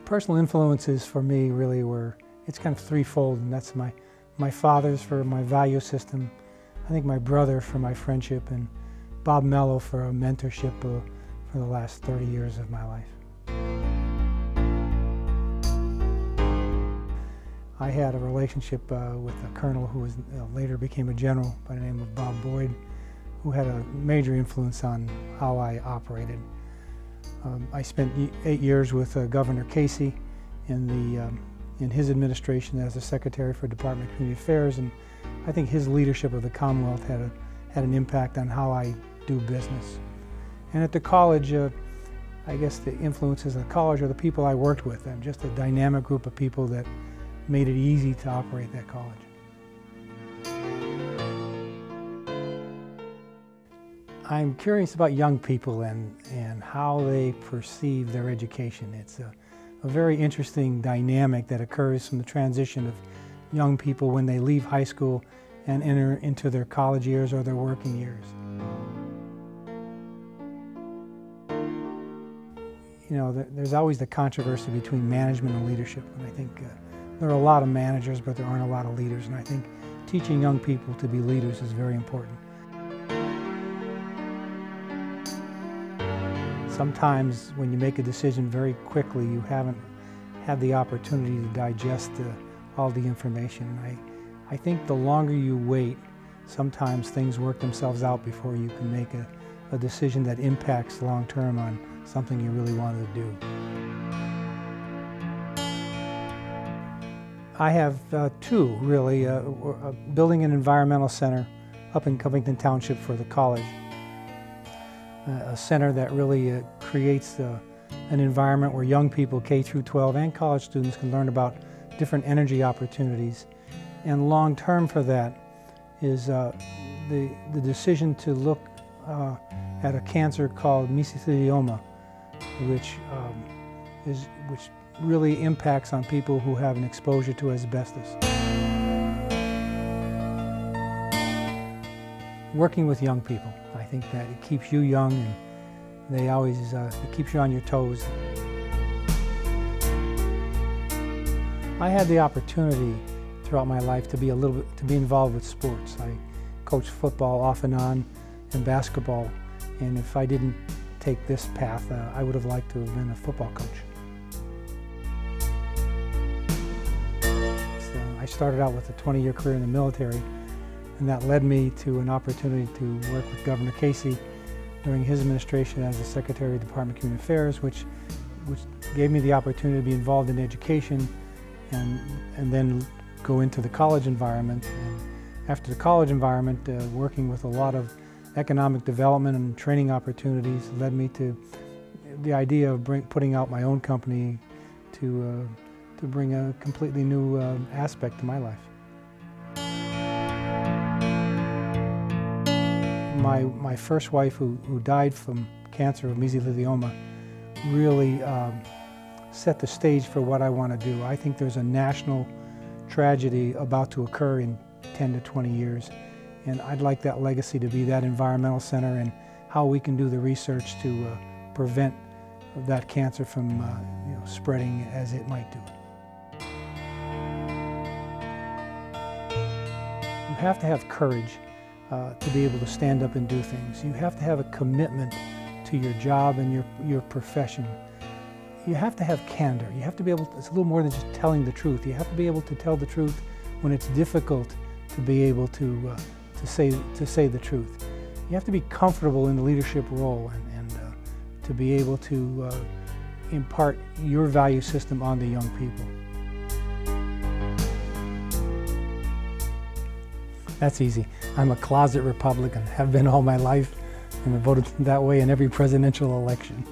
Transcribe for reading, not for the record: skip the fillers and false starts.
Personal influences for me really it's kind of threefold, and that's my father's for my value system, I think my brother for my friendship, and Bob Mello for a mentorship for the last 30 years of my life. I had a relationship with a colonel who later became a general by the name of Bob Boyd, who had a major influence on how I operated. I spent 8 years with Governor Casey in his administration as the Secretary for Department of Community Affairs, and I think his leadership of the Commonwealth had an impact on how I do business. And at the college, I guess the influences of the college are the people I worked with. I'm just a dynamic group of people that made it easy to operate that college. I'm curious about young people and how they perceive their education. It's a very interesting dynamic that occurs from the transition of young people when they leave high school and enter into their college years or their working years. You know, there's always the controversy between management and leadership, and I think there are a lot of managers, but there aren't a lot of leaders, and I think teaching young people to be leaders is very important. Sometimes when you make a decision very quickly, you haven't had the opportunity to digest all the information. I think the longer you wait, sometimes things work themselves out before you can make a decision that impacts long-term on something you really wanted to do. I have two, really, building an environmental center up in Covington Township for the college. A center that really creates an environment where young people, K through 12 and college students, can learn about different energy opportunities. And long term for that is the decision to look at a cancer called mesothelioma, which really impacts on people who have an exposure to asbestos. Working with young people, I think that it keeps you young, and it keeps you on your toes. I had the opportunity throughout my life to be involved with sports. I coached football off and on, and basketball, and if I didn't take this path, I would have liked to have been a football coach. So I started out with a 20-year career in the military, and that led me to an opportunity to work with Governor Casey during his administration as the Secretary of Department of Community Affairs, which gave me the opportunity to be involved in education and then go into the college environment. And after the college environment, working with a lot of economic development and training opportunities led me to the idea of putting out my own company to bring a completely new aspect to my life. My first wife, who died from cancer of mesothelioma, really set the stage for what I want to do. I think there's a national tragedy about to occur in 10 to 20 years, and I'd like that legacy to be that environmental center and how we can do the research to prevent that cancer from spreading as it might do. You have to have courage to be able to stand up and do things. You have to have a commitment to your job and your profession. You have to have candor. You have to be able to, it's a little more than just telling the truth. You have to be able to tell the truth when it's difficult to be able to say the truth. You have to be comfortable in the leadership role and to be able to impart your value system on the young people. That's easy. I'm a closet Republican, have been all my life, and I voted that way in every presidential election.